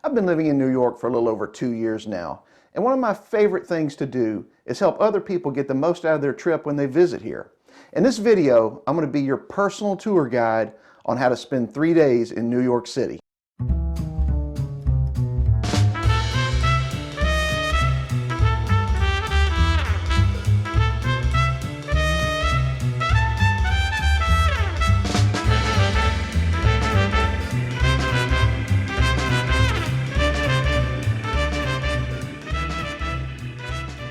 I've been living in New York for a little over 2 years now, and one of my favorite things to do is help other people get the most out of their trip when they visit here. In this video, I'm going to be your personal tour guide on how to spend 3 days in New York City.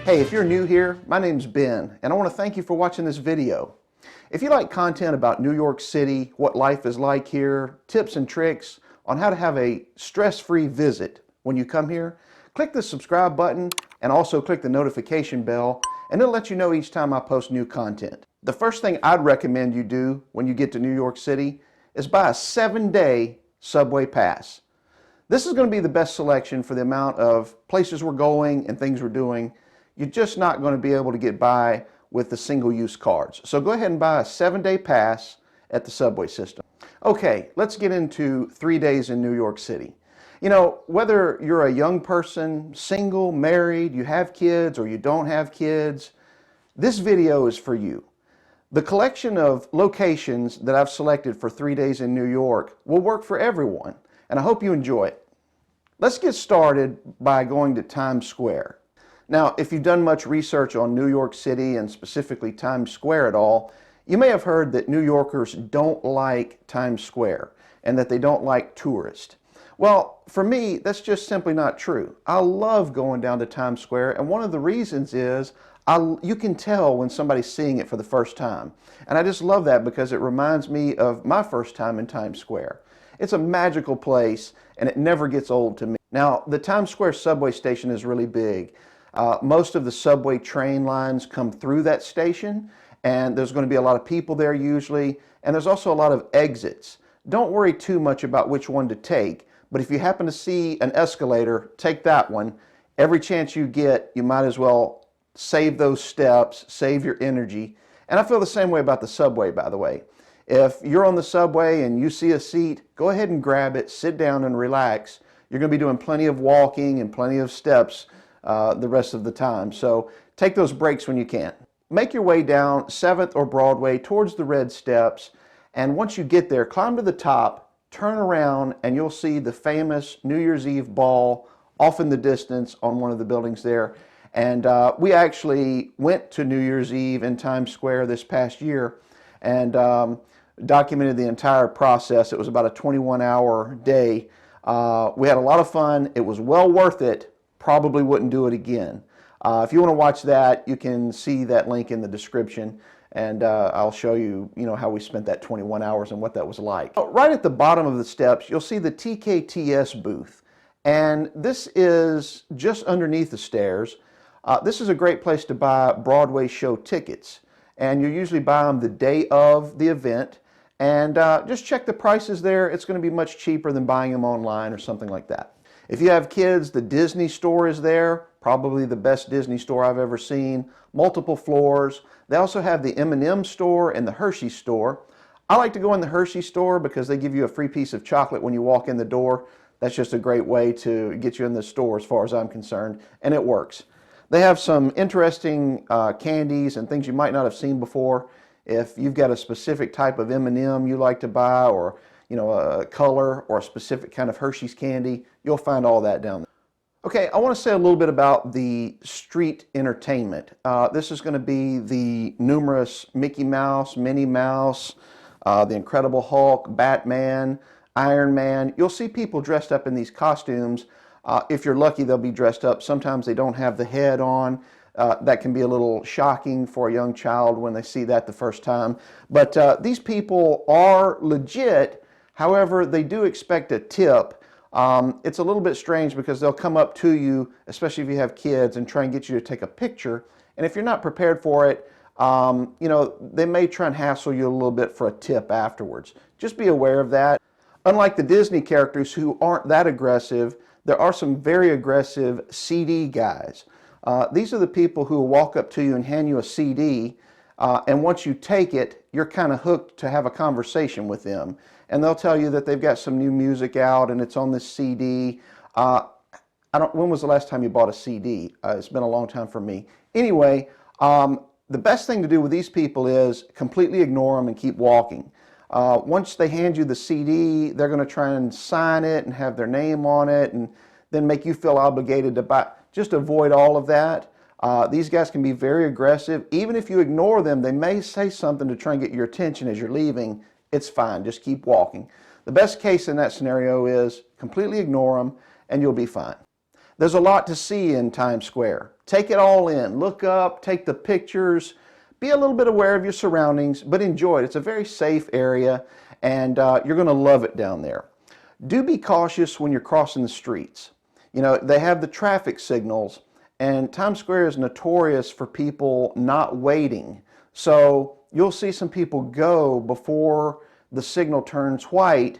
Hey, if you're new here, my name's Ben, and I want to thank you for watching this video. If you like content about New York City, what life is like here, tips and tricks on how to have a stress-free visit when you come here, click the subscribe button and also click the notification bell, and it'll let you know each time I post new content. The first thing I'd recommend you do when you get to New York City is buy a 7-day subway pass. This is going to be the best selection for the amount of places we're going and things we're doing. You're just not going to be able to get by with the single-use cards. So go ahead and buy a 7-day pass at the subway system. Okay, let's get into 3 days in New York City. You know, whether you're a young person, single, married, you have kids, or you don't have kids, this video is for you. The collection of locations that I've selected for 3 days in New York will work for everyone, and I hope you enjoy it. Let's get started by going to Times Square. Now, if you've done much research on New York City and specifically Times Square at all, you may have heard that New Yorkers don't like Times Square and that they don't like tourists. Well, for me, that's just simply not true. I love going down to Times Square, and one of the reasons is you can tell when somebody's seeing it for the first time. And I just love that because it reminds me of my first time in Times Square. It's a magical place, and it never gets old to me. Now, the Times Square subway station is really big. Most of the subway train lines come through that station, and there's going to be a lot of people there usually, and there's also a lot of exits. Don't worry too much about which one to take, but if you happen to see an escalator, take that one. Every chance you get, you might as well save those steps, save your energy. And I feel the same way about the subway, by the way. If you're on the subway and you see a seat, go ahead and grab it, sit down and relax. You're going to be doing plenty of walking and plenty of steps the rest of the time. So take those breaks when you can. Make your way down 7th or Broadway towards the red steps, and once you get there, climb to the top, turn around, and you'll see the famous New Year's Eve ball off in the distance on one of the buildings there. And we actually went to New Year's Eve in Times Square this past year and documented the entire process. It was about a 21-hour day. We had a lot of fun. It was well worth it. Probably wouldn't do it again. If you want to watch that, you can see that link in the description, and I'll show you, how we spent that 21 hours and what that was like. Right at the bottom of the steps, you'll see the Tkts Booth, and this is just underneath the stairs. This is a great place to buy Broadway show tickets, and you usually buy them the day of the event, and just check the prices there. It's going to be much cheaper than buying them online or something like that. If you have kids, the Disney store is there, probably the best Disney store I've ever seen, multiple floors. They also have the M&M store and the Hershey store. I like to go in the Hershey store because they give you a free piece of chocolate when you walk in the door. That's just a great way to get you in the store as far as I'm concerned, and it works. They have some interesting candies and things you might not have seen before. If you've got a specific type of M&M you like to buy, or a color or a specific kind of Hershey's candy, you'll find all that down there. Okay, I want to say a little bit about the street entertainment. This is going to be the numerous Mickey Mouse, Minnie Mouse, the Incredible Hulk, Batman, Iron Man. You'll see people dressed up in these costumes. If you're lucky, they'll be dressed up. Sometimes they don't have the head on. That can be a little shocking for a young child when they see that the first time. But these people are legit. However, they do expect a tip. It's a little bit strange because they'll come up to you, especially if you have kids, and try and get you to take a picture. And if you're not prepared for it, they may try and hassle you a little bit for a tip afterwards. Just be aware of that. Unlike the Disney characters who aren't that aggressive, there are some very aggressive CD guys. These are the people who will walk up to you and hand you a CD, and once you take it, you're kind of hooked to have a conversation with them. And they'll tell you that they've got some new music out and it's on this CD. When was the last time you bought a CD? It's been a long time for me. Anyway, the best thing to do with these people is completely ignore them and keep walking. Once they hand you the CD, they're going to try and sign it and have their name on it and then make you feel obligated to buy. Just avoid all of that. These guys can be very aggressive. Even if you ignore them, they may say something to try and get your attention as you're leaving. It's fine. Just keep walking. The best case in that scenario is completely ignore them and you'll be fine. There's a lot to see in Times Square. Take it all in. Look up, take the pictures, be a little bit aware of your surroundings, but enjoy it. It's a very safe area, and you're going to love it down there. Do be cautious when you're crossing the streets. You know, they have the traffic signals, and Times Square is notorious for people not waiting. So you'll see some people go before the signal turns white,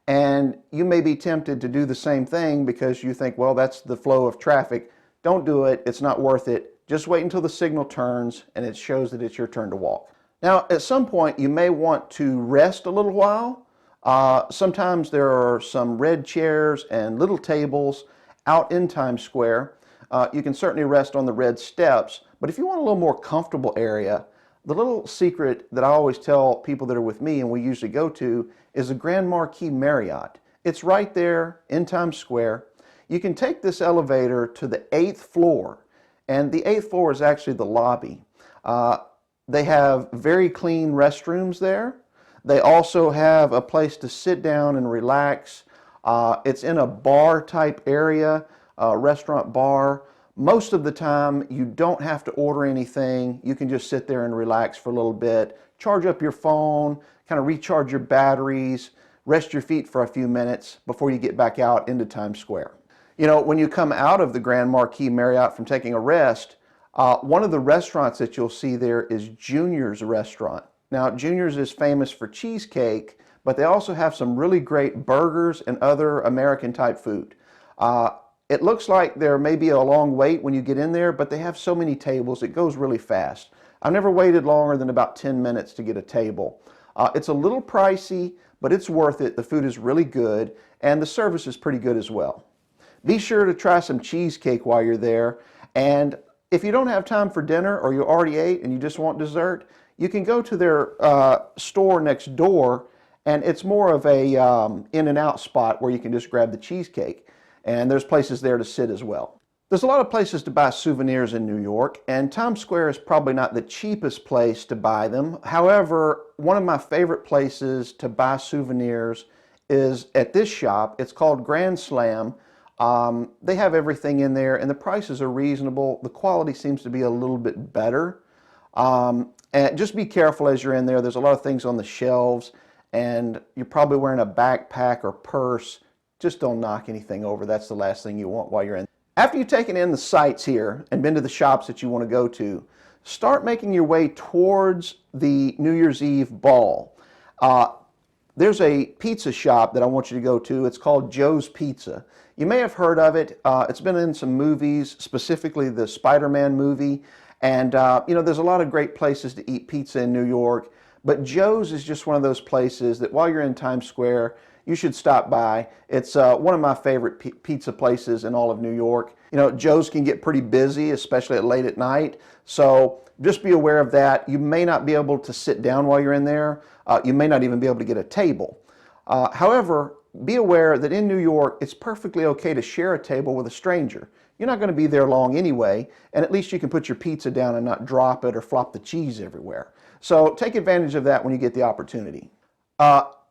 and you may be tempted to do the same thing because you think, well, that's the flow of traffic. Don't do it. It's not worth it. Just wait until the signal turns and it shows that it's your turn to walk. Now, at some point, you may want to rest a little while. Sometimes there are some red chairs and little tables out in Times Square. You can certainly rest on the red steps, but if you want a little more comfortable area, the little secret that I always tell people that are with me and we usually go to is the Grand Marquis Marriott. It's right there in Times Square. You can take this elevator to the 8th floor, and the 8th floor is actually the lobby. They have very clean restrooms there. They also have a place to sit down and relax. It's in a bar type area, a restaurant bar. Most of the time, you don't have to order anything. You can just sit there and relax for a little bit, charge up your phone, kind of recharge your batteries, rest your feet for a few minutes before you get back out into Times Square. You know, when you come out of the Grand Marquis Marriott from taking a rest, one of the restaurants that you'll see there is Junior's Restaurant. Now, Junior's is famous for cheesecake, but they also have some really great burgers and other American type food. It looks like there may be a long wait when you get in there, but they have so many tables, it goes really fast. I've never waited longer than about 10 minutes to get a table. It's a little pricey, but it's worth it. The food is really good, and the service is pretty good as well. Be sure to try some cheesecake while you're there, and if you don't have time for dinner or you already ate and you just want dessert, you can go to their store next door, and it's more of a in-and-out spot where you can just grab the cheesecake. And there's places there to sit as well. There's a lot of places to buy souvenirs in New York, and Times Square is probably not the cheapest place to buy them. However, one of my favorite places to buy souvenirs is at this shop. It's called Grand Slam. They have everything in there, and the prices are reasonable. The quality seems to be a little bit better. And just be careful as you're in there. There's a lot of things on the shelves, and you're probably wearing a backpack or purse. Just don't knock anything over. That's the last thing you want while you're in. After you've taken in the sights here and been to the shops that you want to go to, start making your way towards the New Year's Eve ball. There's a pizza shop that I want you to go to. It's called Joe's Pizza. You may have heard of it. It's been in some movies, specifically the Spider-Man movie. And, you know, there's a lot of great places to eat pizza in New York. But Joe's is just one of those places that while you're in Times Square, you should stop by. It's one of my favorite pizza places in all of New York. You know, Joe's can get pretty busy, especially at late at night. So just be aware of that. You may not be able to sit down while you're in there. You may not even be able to get a table. However, be aware that in New York, it's perfectly okay to share a table with a stranger. You're not going to be there long anyway, and at least you can put your pizza down and not drop it or flop the cheese everywhere. So take advantage of that when you get the opportunity.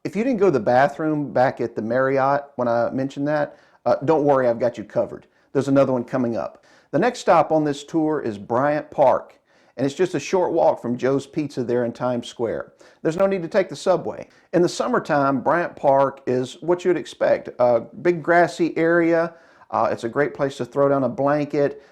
If you didn't go to the bathroom back at the Marriott when I mentioned that, don't worry, I've got you covered. There's another one coming up. The next stop on this tour is Bryant Park, and it's just a short walk from Joe's Pizza there in Times Square. There's no need to take the subway. In the summertime, Bryant Park is what you'd expect. A big grassy area. It's a great place to throw down a blanket,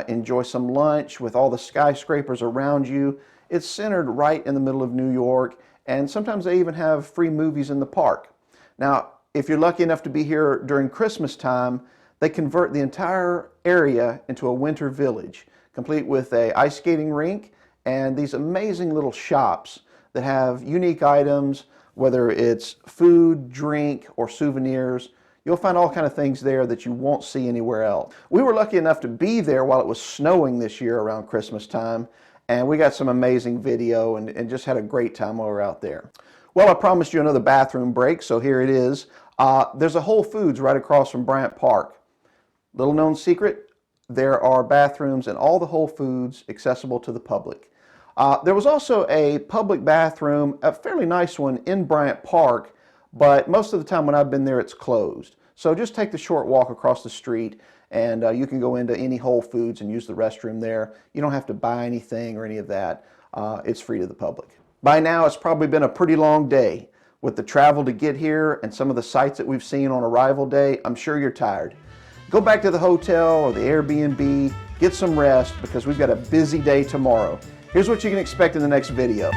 enjoy some lunch with all the skyscrapers around you. It's centered right in the middle of New York, and sometimes they even have free movies in the park. Now, if you're lucky enough to be here during Christmas time, they convert the entire area into a winter village, complete with an ice skating rink and these amazing little shops that have unique items, whether it's food, drink, or souvenirs. You'll find all kind of things there that you won't see anywhere else. We were lucky enough to be there while it was snowing this year around Christmas time, and we got some amazing video and just had a great time while we were out there. Well, I promised you another bathroom break, so here it is. There's a Whole Foods right across from Bryant Park. Little known secret, there are bathrooms in all the Whole Foods accessible to the public. There was also a public bathroom, a fairly nice one in Bryant Park, but most of the time when I've been there, it's closed. So just take the short walk across the street and you can go into any Whole Foods and use the restroom there. You don't have to buy anything or any of that. It's free to the public. By now, it's probably been a pretty long day. With the travel to get here and some of the sights that we've seen on arrival day, I'm sure you're tired. Go back to the hotel or the Airbnb, get some rest because we've got a busy day tomorrow. Here's what you can expect in the next video.